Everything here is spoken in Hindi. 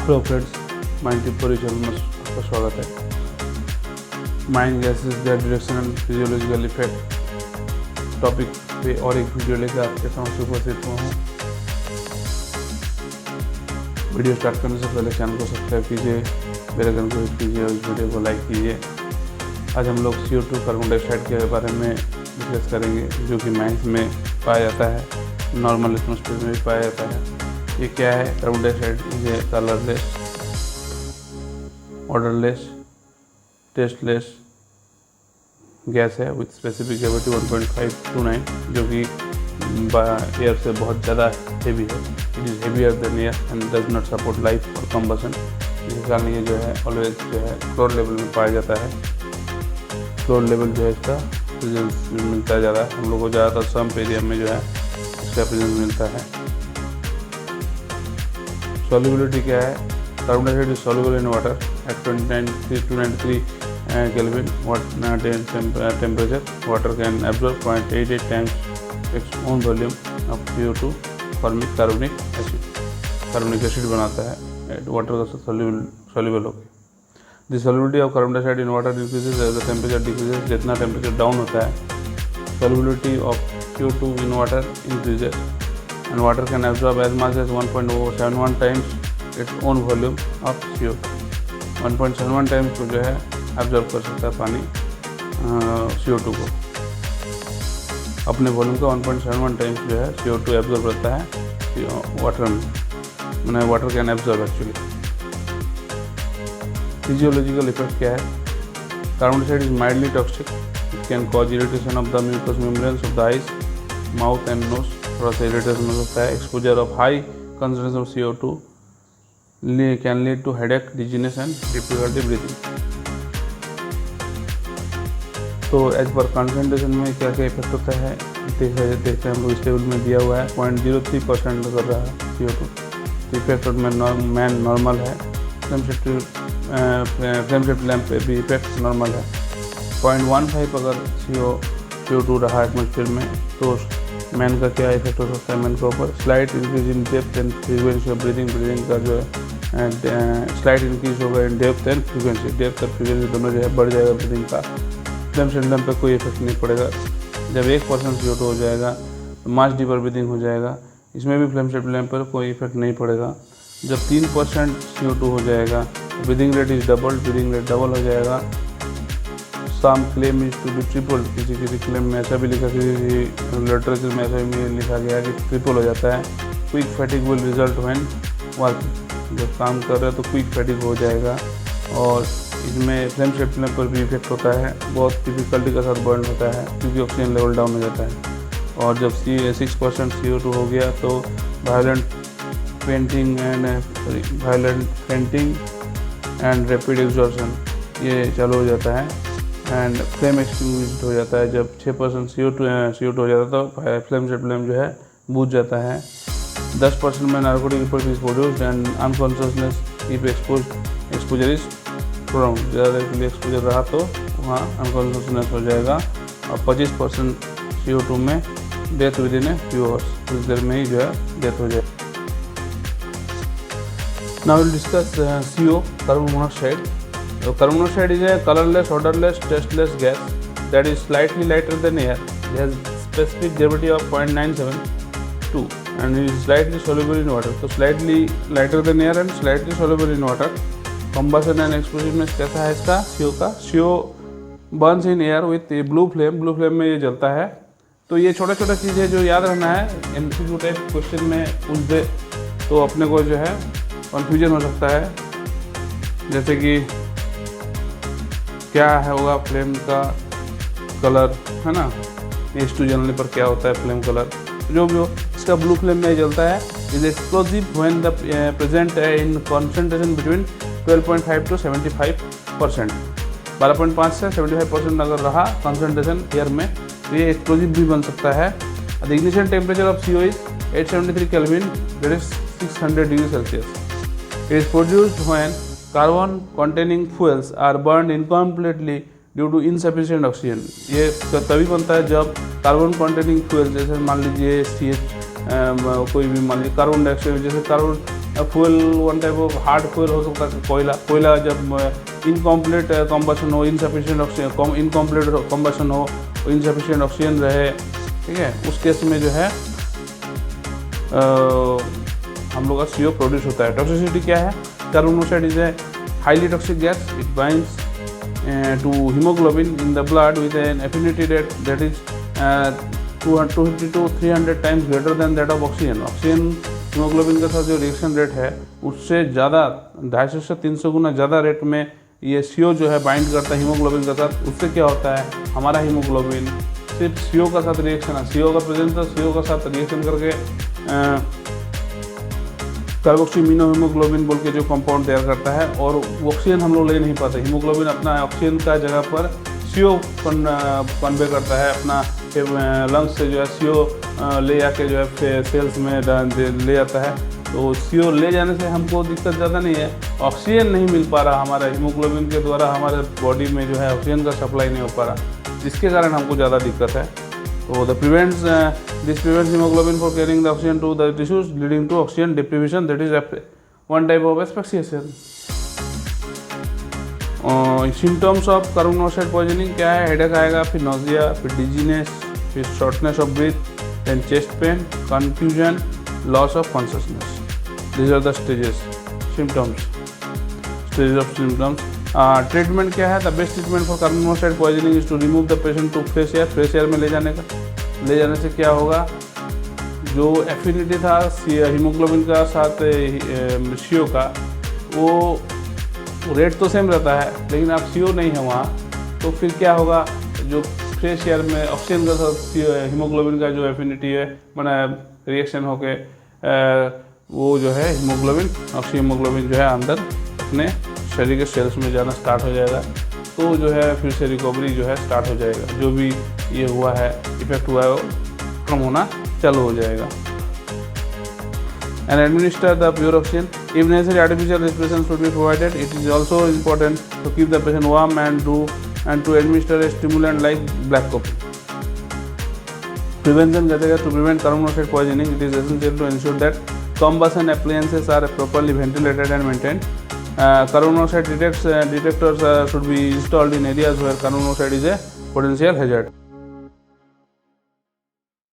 हेलो फ्रेंड्स, माइंड टिप पर चैनल में आपका स्वागत है। Mind gases the directional physiological effect topic पे और एक वीडियो लेकर आपके समक्ष उपस्थित हुआ हूँ। वीडियो स्टार्ट करने से पहले चैनल को सब्सक्राइब कीजिए, बेल आइकन को हिट कीजिए और इस वीडियो को लाइक कीजिए। आज हम लोग CO2 कार्बन डाइऑक्साइड के बारे में डिस्कस करेंगे, जो कि माइंस में पाया जाता है, नॉर्मल एटमॉस्फेयर में भी पाया जाता है। ये क्या है? Carbon dioxide is a colourless, odourless, tasteless gas है विथ स्पेसिफिक ग्रेविटी 1.5 to 9, जो कि एयर से बहुत ज़्यादा हेवी है। It is heavier than air and does not support life और कम्बसन। जिसके कारण ये जो है ऑलवेज जो है फ्लोर लेवल में पाया जाता है। फ्लोर लेवल जो है इसका प्रेजेंस मिलता है ज़्यादा, हम लोग को ज़्यादातर सम्प एरिया में जो है इसका प्रेजेंस मिलता है। सॉल्युबिलिटी क्या है? Carbon dioxide is soluble in water at 293 Kelvin temperature. Water can absorb 0.88 times its own volume of CO2 formic carbonic acid बनाता है वाटर का सॉल्युबल होकर। The solubility of carbon dioxide in water decreases as the temperature decreases. जितना टेम्परेचर डाउन होता है, solubility of CO2 in water increases and water can absorb as much as 1.71 times its own volume of CO2। 1.71 times को जो है एब्जॉर्ब कर सकता है पानी CO2 को। अपने वॉल्यूम का 1.71 टाइम्स जो है CO2 एब्जॉर्ब करता है वाटर में, मैंने water can absorb actually. Physiological effect क्या है? Carbon dioxide is mildly toxic. It can cause irritation of the mucous membranes of the eyes, mouth and nose. थोड़ा सा इरिटेशन हो सकता है। Exposure of high concentration of CO2 can lead to headache, dizziness and difficulty breathing. तो एज पर कंसंट्रेशन में क्या क्या इफेक्ट होता है देखते हैं हम लोग। इस टेबल में दिया हुआ है 0.03% कर रहा है CO2। इफेक्ट में मैन नॉर्मल है। फ्लेम शिफ्ट लैम्प पे भी इफेक्ट नॉर्मल है। 0.15 अगर CO2 रहा एटमॉस्फेयर में तो मैन का क्या इफेक्ट हो सकता है मैन के ऊपर? Slight increase in depth and frequency of breathing का जो है स्लाइट इंक्रीज होगा in depth and frequency. Depth और फ्रीक्वेंसी दोनों जो है बढ़ जाएगा ब्रीदिंग का। फ्लेम शिफ्ट लैम्प पे कोई इफेक्ट नहीं पड़ेगा। जब 1% CO2 हो जाएगा तो मास डीपर ब्रीदिंग हो जाएगा। इसमें भी फ्लेम शिफ्ट लैम्प पर कोई इफेक्ट नहीं पड़ेगा। जब 3% CO2 हो जाएगा breathing rate is double, breathing rate double हो जाएगा। Some claim is to be triple. किसी क्लेम में ऐसा भी लिखा, किसी लिटरेचर में ऐसा भी लिखा गया कि ट्रिपल हो जाता है। Quick fatigue will result when working. जब काम कर रहे हैं तो क्विक फैटिग हो जाएगा। और इसमें फ्लेम शिफ्ट लैम्प पर भी इफेक्ट होता है, बहुत डिफिकल्टी के साथ बर्न होता है क्योंकि ऑक्सीजन लेवल डाउन हो जाता है। और जब 6% CO2 हो गया तो violent fainting and rapid exhaustion ये चालू हो जाता है एंड फ्लेम एक्सटिंग्विश्ड हो जाता है। जब 6% CO2 हो जाता है तो फ्लेम शिफ्ट लैम्प जो है बुझ जाता है। 10% में narcotic effect is produced and unconsciousness if exposure is prolonged. ज़्यादा के लिए एक्सपोजर रहा तो वहाँ अनकॉन्शियसनेस हो जाएगा। और 25% CO2 में death with in a few hours, कुछ देर में ही जो है डेथ हो जाएगी। Now will discuss CO, carbon monoxide. Carbon monoxide is a colorless, odorless, tasteless gas that is slightly lighter than air. It has specific gravity of 0.972 and is slightly soluble in water. So slightly lighter than air and slightly soluble in water. Combustion and explosiveness कैसा है इसका CO का? CO burns in air with a blue flame. Blue flame में ये जलता है। तो ये छोटा छोटा चीज़ है जो याद रहना है। MCQ टाइप क्वेश्चन में पूछ दे तो अपने को जो है कन्फ्यूजन हो सकता है। जैसे कि क्या है होगा फ्लेम का कलर, है ना, H2 जलने पर क्या होता है फ्लेम कलर, जो भी हो। इसका ब्लू फ्लेम में जलता है। Is explosive when the present in concentration between 12.5 to 75%। 12.5 से 75% अगर रहा कॉन्सेंट्रेशन एयर में तो ये एक्सप्लोजिव भी बन सकता है। The ignition temperature of CO is 873 Kelvin, that is 600 degree Celsius. It is produced when carbon containing fuels are burn incompletely due to insufficient oxygen. ये तभी बनता है जब कार्बन कंटेनिंग फ्यूल, जैसे मान लीजिए कोई भी मान लीजिए कार्बन डाइऑक्साइड, जैसे carbon fuel one type of hard fuel हो सकता है कोयला जब इनकम्प्लीट कॉम्बशन हो, इनसफिशिएंट ऑक्सीजन, इनकम्प्लीट कॉम्बशन हो, इनसफिशिएंट ऑक्सीजन रहे, ठीक है, उस केस में जो है हम लोग का CO प्रोड्यूस होता है। टॉक्सिसिटी क्या है? Carbon monoxide is a highly toxic gas, it binds to hemoglobin in the blood with an affinity rate that is 250 to 300 times greater than that of oxygen. Oxygen haemoglobin के साथ जो रिएक्शन रेट है उससे ज़्यादा 250 से 300 गुना ज़्यादा रेट में ये CO जो है बाइंड करता है हीमोग्लोबिन के साथ। उससे क्या होता है, हमारा हीमोग्लोबिन सिर्फ CO का साथ रिएक्शन है, CO का प्रेजेंस है, CO का साथ रिएक्शन करके कार्बोक्सीमिनो हीमोग्लोबिन बोल के जो कंपाउंड तैयार करता है, और ऑक्सीजन हम लोग ले नहीं पाते। हीमोग्लोबिन अपना ऑक्सीजन का जगह पर CO कन्वे करता है, अपना लंग्स से जो है CO ले जाके जो है सेल्स में ले जाता है। तो CO ले जाने से हमको दिक्कत ज़्यादा नहीं है, ऑक्सीजन नहीं मिल पा रहा हमारे हीमोग्लोबिन के द्वारा, हमारे बॉडी में जो है ऑक्सीजन का सप्लाई नहीं हो पा रहा, जिसके कारण हमको ज़्यादा दिक्कत है। So this prevents hemoglobin from carrying the oxygen to the tissues, leading to oxygen deprivation. That is one type of asphyxiation. Symptoms of carbon monoxide poisoning क्या है? हेडेक आएगा, फिर नोजिया, फिर डिजीनेस, फिर shortness of breath, then chest pain, confusion, loss of consciousness. These are the symptoms. Treatment क्या है? The best treatment for carbon monoxide poisoning is to remove the patient to fresh air में ले जाने से क्या होगा, जो एफिनिटी था हीमोग्लोबिन का साथ CO का, वो रेट तो सेम रहता है, लेकिन आप CO नहीं है वहाँ, तो फिर क्या होगा, जो फ्रेश एयर में ऑक्सीजन का साथ हीमोग्लोबिन का जो एफिनिटी है बना रिएक्शन होके वो जो है हीमोग्लोबिन जो है अंदर अपने शरीर के सेल्स में जाना स्टार्ट हो जाएगा, तो जो है फिर से रिकवरी जो है स्टार्ट हो जाएगा, जो भी ये हुआ है इफेक्ट हुआ है वो कम होना चालू हो जाएगा. And administer the pure oxygen. If necessary, artificial respiration should be provided. It is also important to keep the patient warm and to administer a stimulant like black coffee. Prevention कहते to prevent carbon monoxide poisoning, it is essential to ensure that combustion appliances are properly ventilated and maintained. Carbon monoxide detectors should be installed in areas where carbon monoxide is a potential hazard.